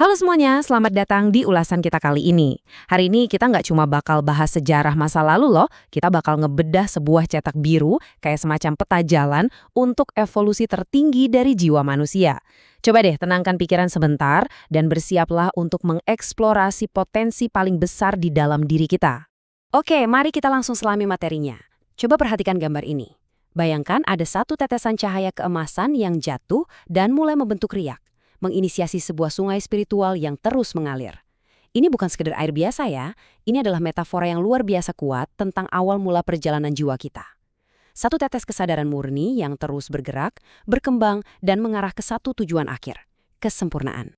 Halo semuanya, selamat datang di ulasan kita kali ini. Hari ini kita nggak cuma bakal bahas sejarah masa lalu loh, kita bakal ngebedah sebuah cetak biru kayak semacam peta jalan untuk evolusi tertinggi dari jiwa manusia. Coba deh tenangkan pikiran sebentar dan bersiaplah untuk mengeksplorasi potensi paling besar di dalam diri kita. Oke, mari kita langsung selami materinya. Coba perhatikan gambar ini. Bayangkan ada satu tetesan cahaya keemasan yang jatuh dan mulai membentuk riak, menginisiasi sebuah sungai spiritual yang terus mengalir. Ini bukan sekedar air biasa ya, ini adalah metafora yang luar biasa kuat tentang awal mula perjalanan jiwa kita. Satu tetes kesadaran murni yang terus bergerak, berkembang, dan mengarah ke satu tujuan akhir, kesempurnaan.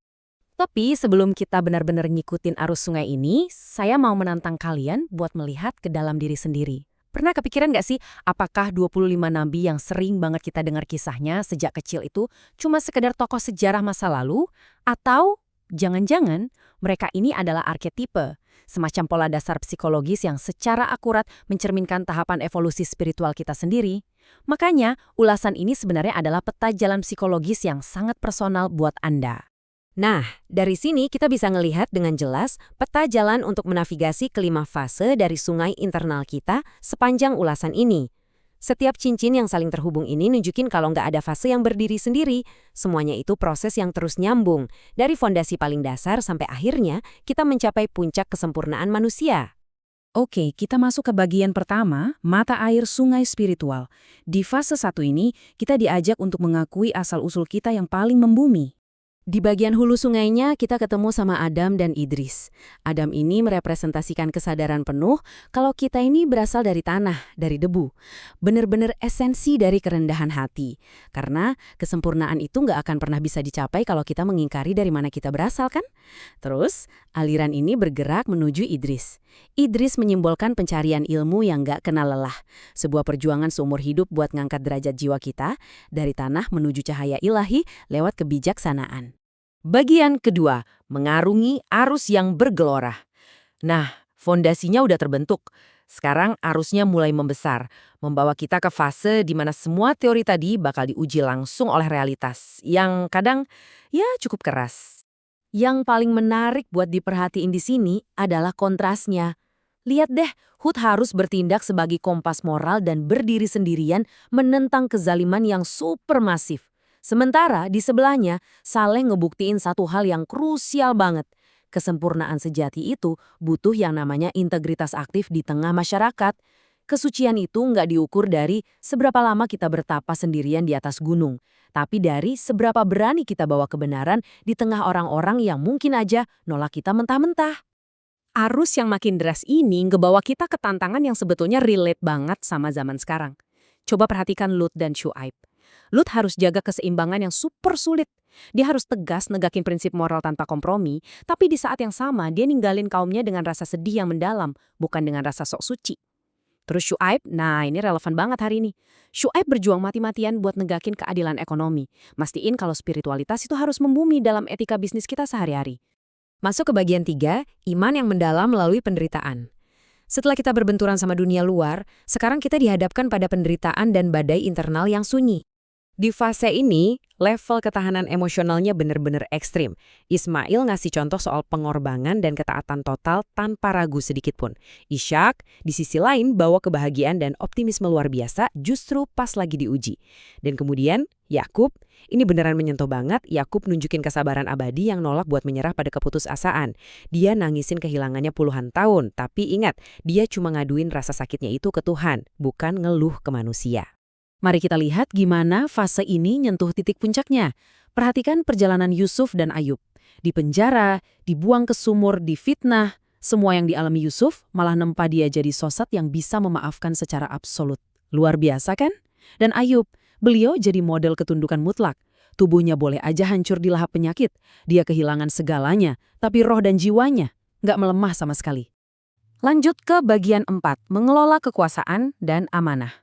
Tapi sebelum kita benar-benar ngikutin arus sungai ini, saya mau menantang kalian buat melihat ke dalam diri sendiri. Pernah kepikiran nggak sih, apakah 25 nabi yang sering banget kita dengar kisahnya sejak kecil itu cuma sekedar tokoh sejarah masa lalu? Atau jangan-jangan mereka ini adalah arketipe, semacam pola dasar psikologis yang secara akurat mencerminkan tahapan evolusi spiritual kita sendiri? Makanya, ulasan ini sebenarnya adalah peta jalan psikologis yang sangat personal buat Anda. Nah, dari sini kita bisa ngelihat dengan jelas peta jalan untuk menavigasi kelima fase dari sungai internal kita sepanjang ulasan ini. Setiap cincin yang saling terhubung ini nunjukin kalau nggak ada fase yang berdiri sendiri. Semuanya itu proses yang terus nyambung, dari fondasi paling dasar sampai akhirnya kita mencapai puncak kesempurnaan manusia. Oke, kita masuk ke bagian pertama, mata air sungai spiritual. Di fase 1 ini, kita diajak untuk mengakui asal-usul kita yang paling membumi. Di bagian hulu sungainya, kita ketemu sama Adam dan Idris. Adam ini merepresentasikan kesadaran penuh kalau kita ini berasal dari tanah, dari debu. Bener-bener esensi dari kerendahan hati. Karena kesempurnaan itu nggak akan pernah bisa dicapai kalau kita mengingkari dari mana kita berasal, kan? Terus, aliran ini bergerak menuju Idris. Idris menyimbolkan pencarian ilmu yang nggak kenal lelah. Sebuah perjuangan seumur hidup buat ngangkat derajat jiwa kita dari tanah menuju cahaya ilahi lewat kebijaksanaan. Bagian kedua, mengarungi arus yang bergelora. Nah, fondasinya udah terbentuk. Sekarang arusnya mulai membesar, membawa kita ke fase di mana semua teori tadi bakal diuji langsung oleh realitas, yang kadang ya cukup keras. Yang paling menarik buat diperhatiin di sini adalah kontrasnya. Lihat deh, Hud harus bertindak sebagai kompas moral dan berdiri sendirian menentang kezaliman yang supermasif. Sementara di sebelahnya, Saleh ngebuktiin satu hal yang krusial banget. Kesempurnaan sejati itu butuh yang namanya integritas aktif di tengah masyarakat. Kesucian itu nggak diukur dari seberapa lama kita bertapa sendirian di atas gunung, tapi dari seberapa berani kita bawa kebenaran di tengah orang-orang yang mungkin aja nolak kita mentah-mentah. Arus yang makin deras ini ngebawa kita ke tantangan yang sebetulnya relate banget sama zaman sekarang. Coba perhatikan Lut dan Syuaib. Lut harus jaga keseimbangan yang super sulit. Dia harus tegas negakin prinsip moral tanpa kompromi, tapi di saat yang sama dia ninggalin kaumnya dengan rasa sedih yang mendalam, bukan dengan rasa sok suci. Terus Syuaib, nah ini relevan banget hari ini. Syuaib berjuang mati-matian buat negakin keadilan ekonomi. Mastiin kalau spiritualitas itu harus membumi dalam etika bisnis kita sehari-hari. Masuk ke bagian 3, iman yang mendalam melalui penderitaan. Setelah kita berbenturan sama dunia luar, sekarang kita dihadapkan pada penderitaan dan badai internal yang sunyi. Di fase ini, level ketahanan emosionalnya benar-benar ekstrim. Ismail ngasih contoh soal pengorbanan dan ketaatan total tanpa ragu sedikitpun. Ishak, di sisi lain, bawa kebahagiaan dan optimisme luar biasa justru pas lagi diuji. Dan kemudian, Yakub, ini beneran menyentuh banget. Yakub nunjukin kesabaran abadi yang nolak buat menyerah pada keputusasaan. Dia nangisin kehilangannya puluhan tahun, tapi ingat, dia cuma ngaduin rasa sakitnya itu ke Tuhan, bukan ngeluh ke manusia. Mari kita lihat gimana fase ini nyentuh titik puncaknya. Perhatikan perjalanan Yusuf dan Ayub. Di penjara, dibuang ke sumur, difitnah. Semua yang dialami Yusuf malah nempa dia jadi sosat yang bisa memaafkan secara absolut. Luar biasa kan? Dan Ayub, beliau jadi model ketundukan mutlak. Tubuhnya boleh aja hancur dilahap penyakit. Dia kehilangan segalanya, tapi roh dan jiwanya nggak melemah sama sekali. Lanjut ke bagian 4, mengelola kekuasaan dan amanah.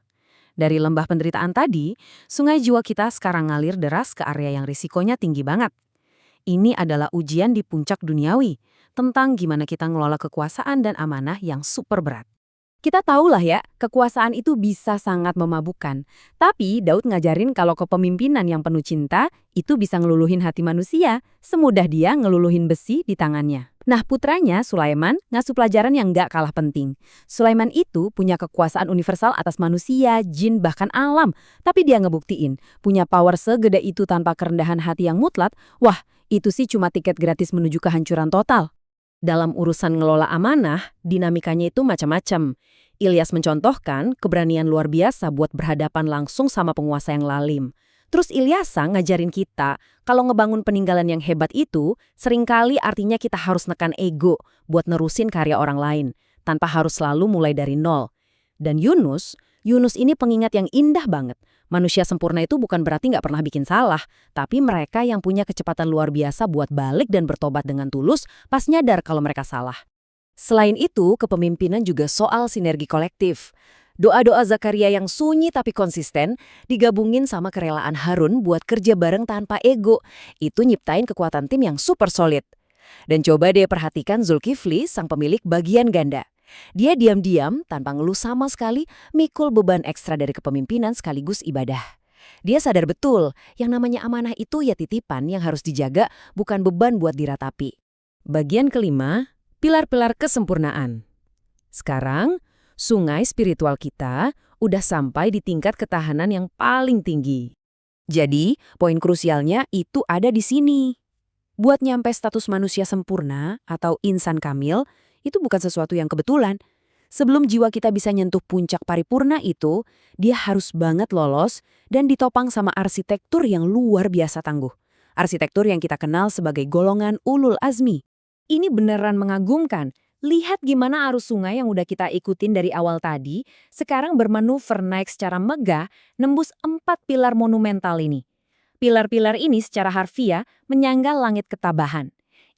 Dari lembah penderitaan tadi, sungai jiwa kita sekarang ngalir deras ke area yang risikonya tinggi banget. Ini adalah ujian di puncak duniawi, tentang gimana kita ngelola kekuasaan dan amanah yang super berat. Kita tahulah ya, kekuasaan itu bisa sangat memabukkan. Tapi Daud ngajarin kalau kepemimpinan yang penuh cinta itu bisa ngeluluhin hati manusia, semudah dia ngeluluhin besi di tangannya. Nah, putranya Sulaiman ngasuh pelajaran yang nggak kalah penting. Sulaiman itu punya kekuasaan universal atas manusia, jin, bahkan alam. Tapi dia ngebuktiin, punya power segede itu tanpa kerendahan hati yang mutlak, wah, itu sih cuma tiket gratis menuju kehancuran total. Dalam urusan ngelola amanah, dinamikanya itu macam-macam. Ilyas mencontohkan keberanian luar biasa buat berhadapan langsung sama penguasa yang lalim. Terus Ilyasa ngajarin kita, kalau ngebangun peninggalan yang hebat itu, seringkali artinya kita harus nekan ego buat nerusin karya orang lain, tanpa harus selalu mulai dari nol. Dan Yunus ini pengingat yang indah banget. Manusia sempurna itu bukan berarti nggak pernah bikin salah, tapi mereka yang punya kecepatan luar biasa buat balik dan bertobat dengan tulus pas nyadar kalau mereka salah. Selain itu, kepemimpinan juga soal sinergi kolektif. Doa-doa Zakaria yang sunyi tapi konsisten digabungin sama kerelaan Harun buat kerja bareng tanpa ego. Itu nyiptain kekuatan tim yang super solid. Dan coba deh perhatikan Zulkifli, sang pemilik bagian ganda. Dia diam-diam, tanpa ngeluh sama sekali, mikul beban ekstra dari kepemimpinan sekaligus ibadah. Dia sadar betul, yang namanya amanah itu ya titipan yang harus dijaga, bukan beban buat diratapi. Bagian kelima, pilar-pilar kesempurnaan. Sekarang, sungai spiritual kita udah sampai di tingkat ketahanan yang paling tinggi. Jadi, poin krusialnya itu ada di sini. Buat nyampe status manusia sempurna atau insan kamil, itu bukan sesuatu yang kebetulan. Sebelum jiwa kita bisa nyentuh puncak paripurna itu, dia harus banget lolos dan ditopang sama arsitektur yang luar biasa tangguh. Arsitektur yang kita kenal sebagai golongan ulul azmi. Ini beneran mengagumkan. Lihat gimana arus sungai yang udah kita ikutin dari awal tadi, sekarang bermanuver naik secara megah, nembus 4 pilar monumental ini. Pilar-pilar ini secara harfiah menyangga langit ketabahan.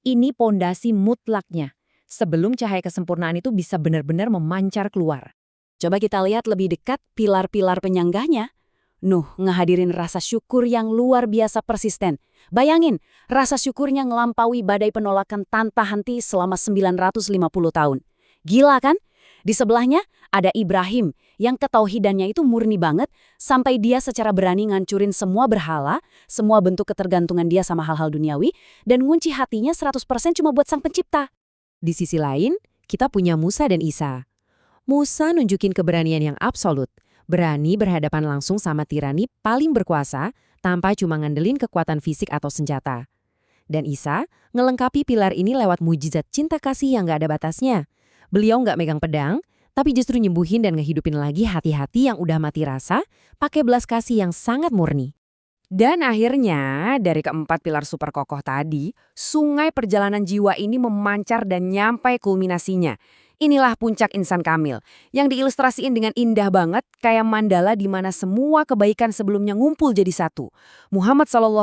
Ini pondasi mutlaknya. Sebelum cahaya kesempurnaan itu bisa benar-benar memancar keluar. Coba kita lihat lebih dekat pilar-pilar penyangganya. Nuh, ngehadirin rasa syukur yang luar biasa persisten. Bayangin, rasa syukurnya ngelampaui badai penolakan tanpa henti selama 950 tahun. Gila kan? Di sebelahnya ada Ibrahim yang ketauhidannya itu murni banget sampai dia secara berani ngancurin semua berhala, semua bentuk ketergantungan dia sama hal-hal duniawi, dan ngunci hatinya 100% cuma buat sang pencipta. Di sisi lain, kita punya Musa dan Isa. Musa nunjukin keberanian yang absolut, berani berhadapan langsung sama tirani paling berkuasa tanpa cuma ngandelin kekuatan fisik atau senjata. Dan Isa ngelengkapi pilar ini lewat mujizat cinta kasih yang gak ada batasnya. Beliau nggak megang pedang, tapi justru nyembuhin dan ngehidupin lagi hati-hati yang udah mati rasa pakai belas kasih yang sangat murni. Dan akhirnya, dari keempat pilar super kokoh tadi, sungai perjalanan jiwa ini memancar dan nyampai kulminasinya. Inilah puncak insan kamil, yang diilustrasiin dengan indah banget kayak mandala di mana semua kebaikan sebelumnya ngumpul jadi satu. Muhammad SAW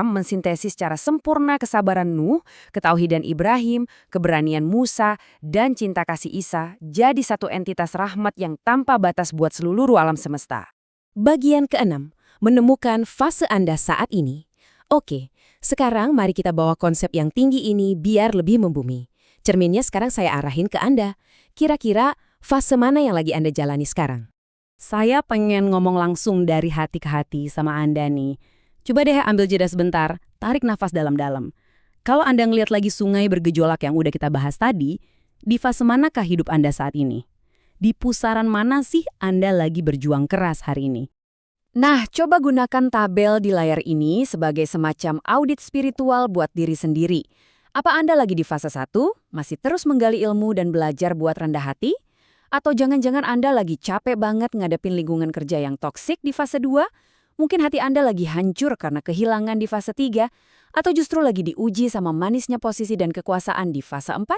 mensintesis secara sempurna kesabaran Nuh, ketauhidan Ibrahim, keberanian Musa, dan cinta kasih Isa jadi satu entitas rahmat yang tanpa batas buat seluruh alam semesta. Bagian keenam, menemukan fase Anda saat ini. Oke, sekarang mari kita bawa konsep yang tinggi ini biar lebih membumi. Cerminnya sekarang saya arahin ke Anda. Kira-kira fase mana yang lagi Anda jalani sekarang? Saya pengen ngomong langsung dari hati ke hati sama Anda nih. Coba deh ambil jeda sebentar, tarik nafas dalam-dalam. Kalau Anda ngelihat lagi sungai bergejolak yang udah kita bahas tadi, di fase manakah hidup Anda saat ini? Di pusaran mana sih Anda lagi berjuang keras hari ini? Nah, coba gunakan tabel di layar ini sebagai semacam audit spiritual buat diri sendiri. Apa Anda lagi di fase 1, masih terus menggali ilmu dan belajar buat rendah hati? Atau jangan-jangan Anda lagi capek banget ngadepin lingkungan kerja yang toksik di fase 2? Mungkin hati Anda lagi hancur karena kehilangan di fase 3? Atau justru lagi diuji sama manisnya posisi dan kekuasaan di fase 4?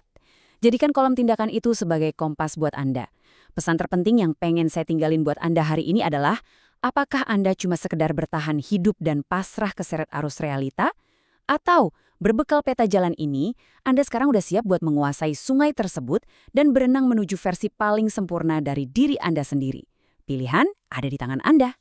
Jadikan kolom tindakan itu sebagai kompas buat Anda. Pesan terpenting yang pengen saya tinggalin buat Anda hari ini adalah, apakah Anda cuma sekedar bertahan hidup dan pasrah keseret arus realita? Atau berbekal peta jalan ini, Anda sekarang udah siap buat menguasai sungai tersebut dan berenang menuju versi paling sempurna dari diri Anda sendiri. Pilihan ada di tangan Anda.